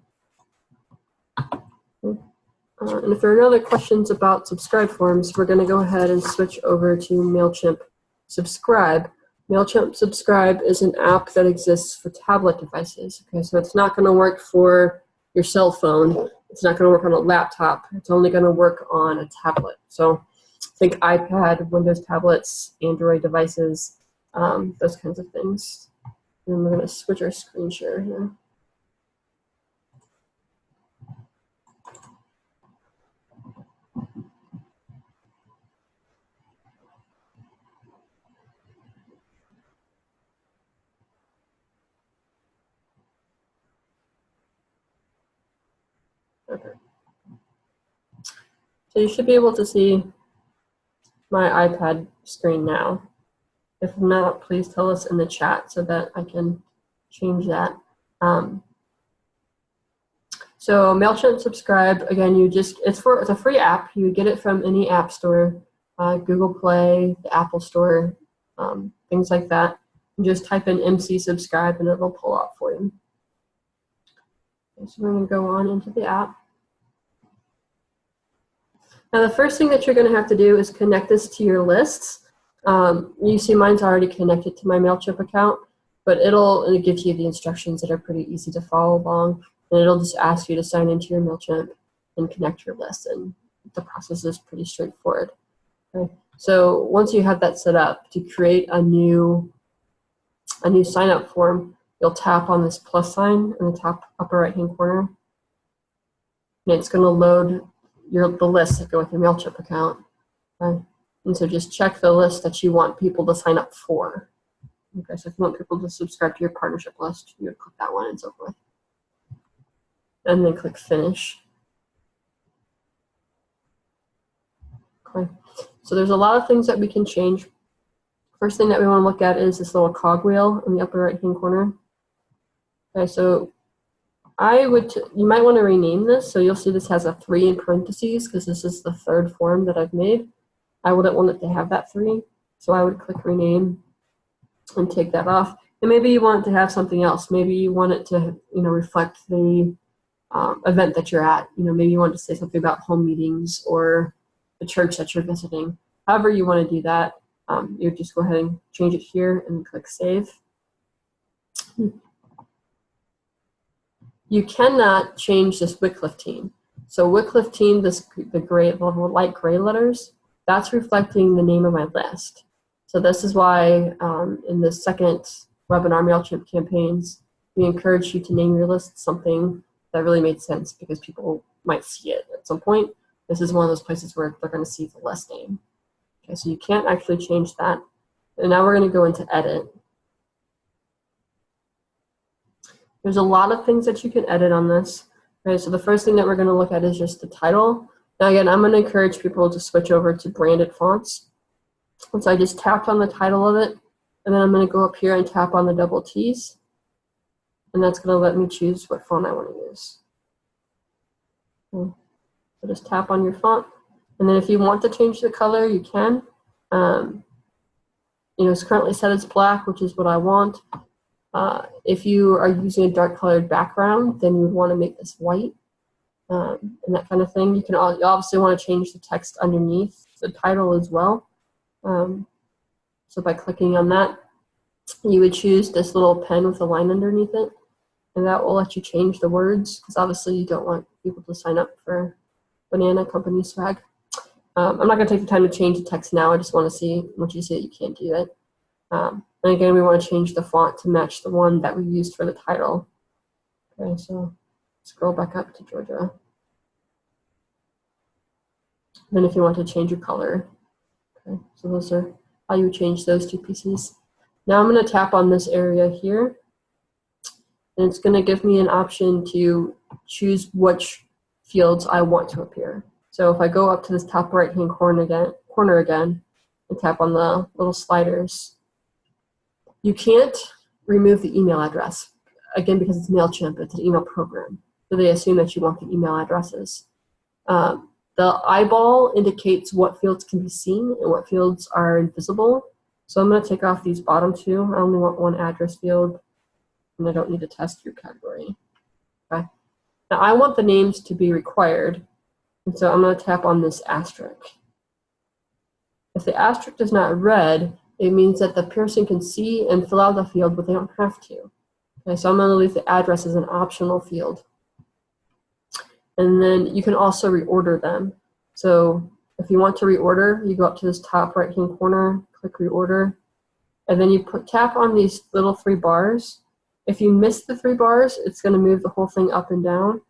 And if there are no other questions about subscribe forms, we're going to go ahead and switch over to MailChimp Subscribe. MailChimp Subscribe is an app that exists for tablet devices. Okay, so it's not going to work for your cell phone. It's not going to work on a laptop. It's only going to work on a tablet. So think iPad, Windows tablets, Android devices, those kinds of things. And we're going to switch our screen share here. Okay. So you should be able to see my iPad screen now. If not, please tell us in the chat so that I can change that. So MailChimp Subscribe, again, it's a free app. You get it from any app store, Google Play, the Apple Store, things like that. You just type in MC Subscribe and it'll pull up for you. Okay, so we're going to go on into the app. Now the first thing that you're going to have to do is connect this to your lists. You see mine's already connected to my MailChimp account, but it gives you the instructions that are pretty easy to follow along, and it'll just ask you to sign into your MailChimp and connect your list, and the process is pretty straightforward. Okay. So once you have that set up, to create a new sign-up form, you'll tap on this plus sign in the top upper right-hand corner, and it's going to load the lists that go with your MailChimp account. Okay? And so just check the list that you want people to sign up for. Okay, so if you want people to subscribe to your partnership list, you would click that one and so forth. And then click finish. Okay, so there's a lot of things that we can change. First thing that we want to look at is this little cogwheel in the upper right hand corner. Okay, so you might want to rename this. So you'll see this has a 3 in parentheses because this is the third form that I've made. I wouldn't want it to have that 3, so I would click rename and take that off. And maybe you want it to have something else. Maybe you want it to reflect the event that you're at. Maybe you want to say something about home meetings or the church that you're visiting. However you want to do that, you just go ahead and change it here and click save. You cannot change this Wycliffe team. So Wycliffe team, the light gray letters, that's reflecting the name of my list. So this is why in the second webinar MailChimp campaigns, we encourage you to name your list something that really made sense because people might see it at some point. This is one of those places where they're going to see the list name. Okay, so you can't actually change that. And now we're going to go into edit. There's a lot of things that you can edit on this. Okay, so the first thing that we're going to look at is just the title. Now again, I'm going to encourage people to switch over to branded fonts. So I just tapped on the title of it, and then I'm going to go up here and tap on the double T's, and that's going to let me choose what font I want to use. Okay. So just tap on your font. And then if you want to change the color, you can. It's currently set as black, which is what I want. If you are using a dark colored background, then you would want to make this white and that kind of thing. You obviously want to change the text underneath the title as well. So by clicking on that, you would choose this little pen with a line underneath it, and that will let you change the words, because obviously you don't want people to sign up for banana company swag. I'm not going to take the time to change the text now. I just want to see, once you see it, you can't do it. And again, we want to change the font to match the one that we used for the title. Okay, so scroll back up to Georgia. Then if you want to change your color. Okay, so those are how you would change those two pieces. Now I'm going to tap on this area here, and it's going to give me an option to choose which fields I want to appear. So if I go up to this top right-hand corner again and tap on the little sliders, you can't remove the email address, again, because it's MailChimp, it's an email program. So they assume that you want the email addresses. The eyeball indicates what fields can be seen and what fields are invisible. So I'm going to take off these bottom two. I only want one address field, and I don't need to test your category. Okay. Now I want the names to be required, and so I'm going to tap on this asterisk. If the asterisk is not red, it means that the person can see and fill out the field, but they don't have to. Okay, so I'm going to leave the address as an optional field. And then you can also reorder them. So if you want to reorder, you go up to this top right-hand corner, click reorder, and then you tap on these little 3 bars. If you miss the 3 bars, it's going to move the whole thing up and down.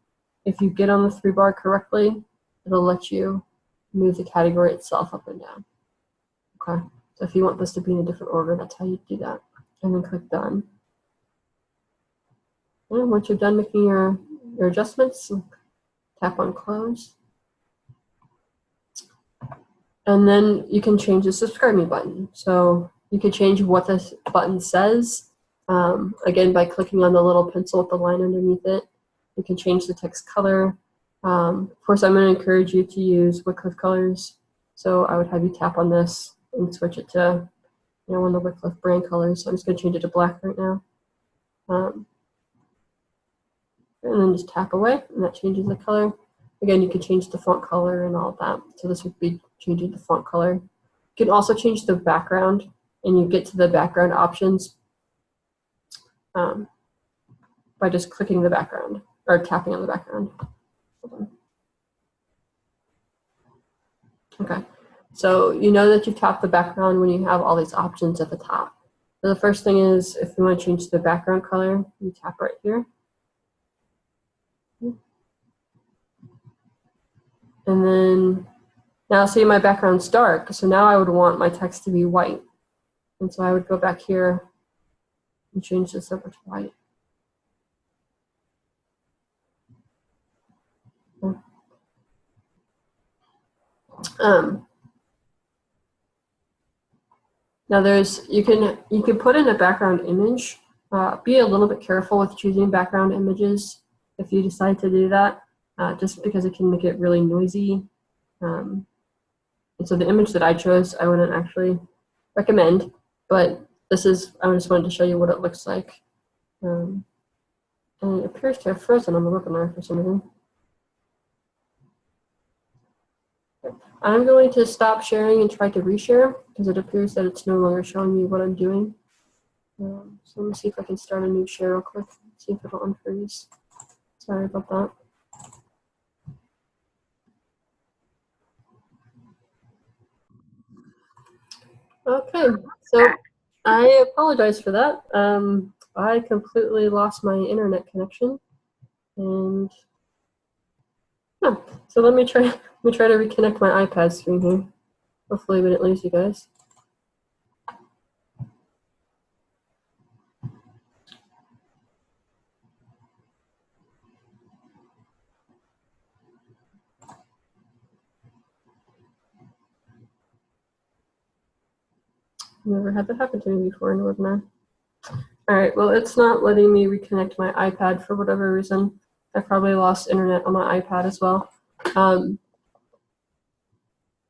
If you get on the 3 bar correctly, it'll let you move the category itself up and down. Okay, so if you want this to be in a different order, that's how you do that. And then click done. And once you're done making your adjustments, tap on close. And then you can change the subscribe me button. So you can change what this button says. Again, by clicking on the little pencil with the line underneath it. You can change the text color. Of course, I'm going to encourage you to use Wycliffe colors. So I would have you tap on this and switch it to one of the Wycliffe brand colors. So I'm just going to change it to black right now. And then just tap away, and that changes the color. Again, you can change the font color and all of that. So this would be changing the font color. You can also change the background, and you get to the background options by just clicking the background or tapping on the background. Okay, so you know that you've tapped the background when you have all these options at the top. So the first thing is, if you want to change the background color, you tap right here. And then now see my background's dark, so now I would want my text to be white. And so I would go back here and change this over to white. Now you can put in a background image. Be a little bit careful with choosing background images if you decide to do that, just because it can make it really noisy. And so the image that I chose, I wouldn't actually recommend, but I just wanted to show you what it looks like. And it appears to have frozen on the webinar for some reason. I'm going to stop sharing and try to reshare because it appears that it's no longer showing me what I'm doing. So let me see if I can start a new share real quick, see if it'll unfreeze. Sorry about that. Okay, so I apologize for that. I completely lost my internet connection, and yeah. So let me try to reconnect my iPad screen here. Hopefully, we didn't lose you guys. Never had that happen to me before in a webinar. All right, well, it's not letting me reconnect my iPad for whatever reason. I probably lost internet on my iPad as well. I'll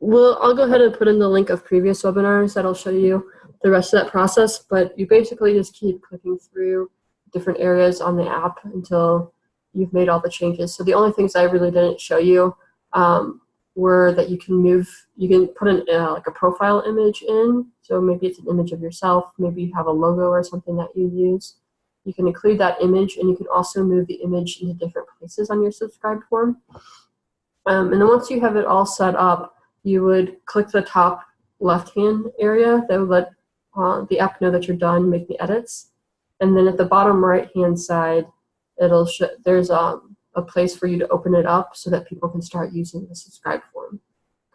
go ahead and put in the link of previous webinars that'll show you the rest of that process, but you basically just keep clicking through different areas on the app until you've made all the changes. So the only things I really didn't show you were that you can put in like a profile image in. So maybe it's an image of yourself, maybe you have a logo or something that you use. You can include that image, and you can also move the image into different places on your subscribe form. And then once you have it all set up, you would click the top left-hand area that would let the app know that you're done making edits. And then at the bottom right-hand side, it'll there's a place for you to open it up so that people can start using the subscribe form.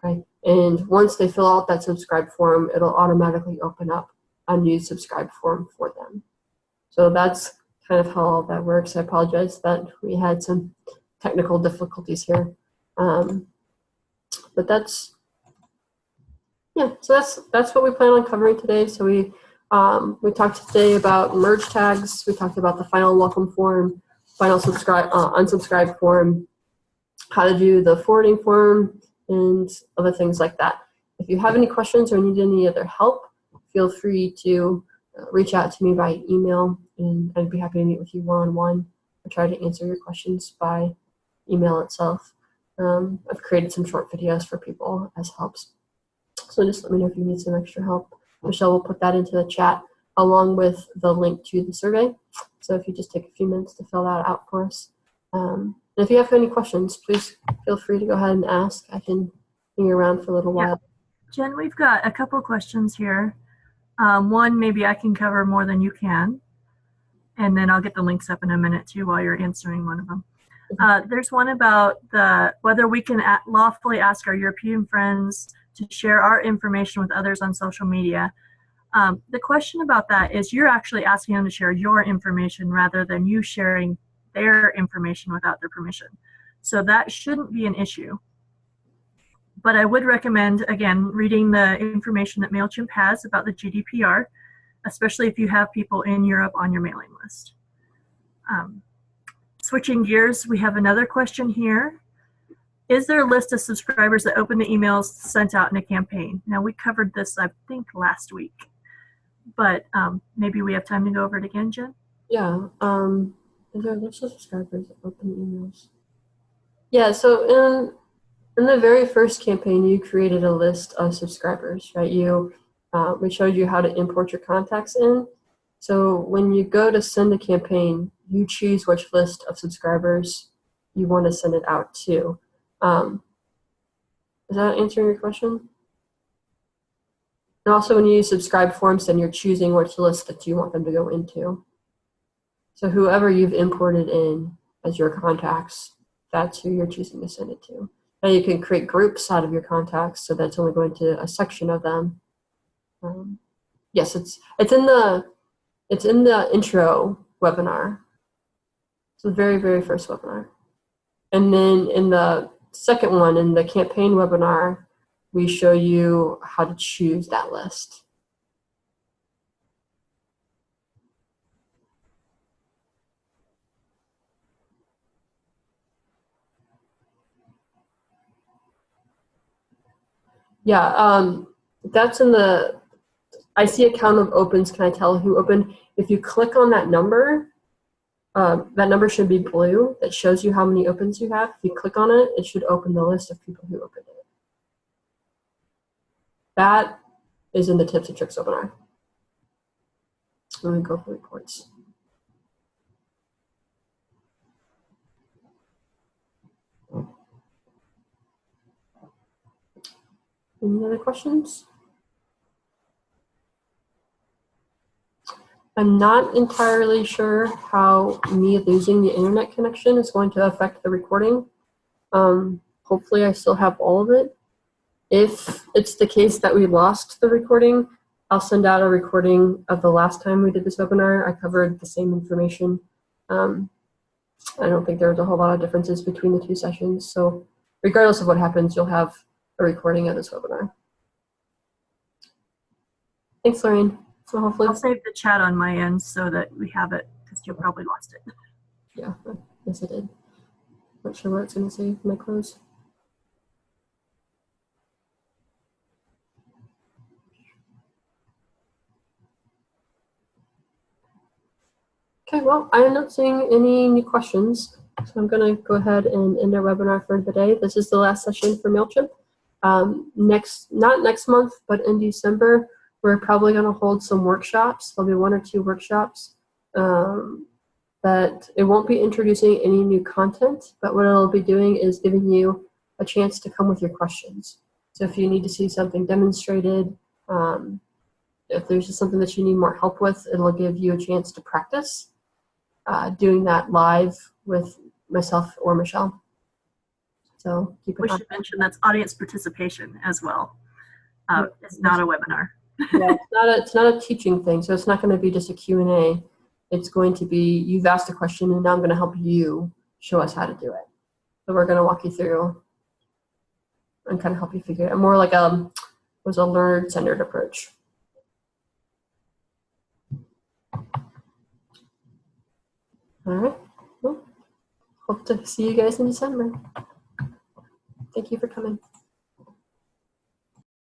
Okay? And once they fill out that subscribe form, it'll automatically open up a new subscribe form for them. So that's kind of how all that works. I apologize that we had some technical difficulties here. But that's what we plan on covering today. So we talked today about merge tags. We talked about the final welcome form, final unsubscribe form, how to do the forwarding form, and other things like that. If you have any questions or need any other help, feel free to reach out to me by email, and I'd be happy to meet with you one-on-one or try to answer your questions by email itself. I've created some short videos for people as helps. So just let me know if you need some extra help. Michelle will put that into the chat along with the link to the survey. So if you just take a few minutes to fill that out for us. And if you have any questions, please feel free to go ahead and ask. I can hang around for a little while. Jen, we've got a couple questions here. One, maybe I can cover more than you can. And then I'll get the links up in a minute too while you're answering one of them. There's one about whether we can lawfully ask our European friends to share our information with others on social media. The question about that is you're actually asking them to share your information rather than you sharing their information without their permission. So that shouldn't be an issue. But I would recommend, again, reading the information that MailChimp has about the GDPR, especially if you have people in Europe on your mailing list. Switching gears, we have another question here. Is there a list of subscribers that open the emails sent out in a campaign? Now, we covered this, I think, last week, but maybe we have time to go over it again, Jen? Yeah. Is there a list of subscribers that open emails? Yeah, so in the very first campaign, you created a list of subscribers, right? We showed you how to import your contacts in. So when you go to send a campaign, you choose which list of subscribers you want to send it out to. Is that answering your question? And also when you use subscribe forms, then you're choosing which list that you want them to go into. So whoever you've imported in as your contacts, that's who you're choosing to send it to. Now you can create groups out of your contacts, so that's only going to a section of them. Yes, it's in the intro webinar. It's the very, very first webinar. And then in the second one, in the campaign webinar, we show you how to choose that list. Yeah, that's in the, I see a count of opens, can I tell who opened? If you click on that number should be blue. That shows you how many opens you have. If you click on it, it should open the list of people who opened it. That is in the Tips and Tricks webinar. Let me go for reports. Any other questions? I'm not entirely sure how me losing the internet connection is going to affect the recording. Hopefully I still have all of it. If it's the case that we lost the recording, I'll send out a recording of the last time we did this webinar. I covered the same information. I don't think there was a whole lot of differences between the two sessions. So regardless of what happens, you'll have a recording of this webinar. Thanks, Lorraine. So hopefully I'll save the chat on my end so that we have it, because you probably lost it. Yeah, yes I did. Not sure what it's going to say when I close. Okay, well, I'm not seeing any new questions, so I'm going to go ahead and end our webinar for the day. This is the last session for MailChimp. Not next month, but in December, we're probably going to hold some workshops. There'll be 1 or 2 workshops. But it won't be introducing any new content, but what it'll be doing is giving you a chance to come with your questions. So if you need to see something demonstrated, if there's just something that you need more help with, it'll give you a chance to practice doing that live with myself or Michelle. So keep We should mention that's audience participation as well. It's not a webinar. Yeah, it's not a teaching thing, so it's not going to be just a Q&A. It's going to be, you've asked a question, and now I'm going to help you show us how to do it. So we're going to walk you through and kind of help you figure it out. More like a learner-centered approach. All right. Well, hope to see you guys in December. Thank you for coming.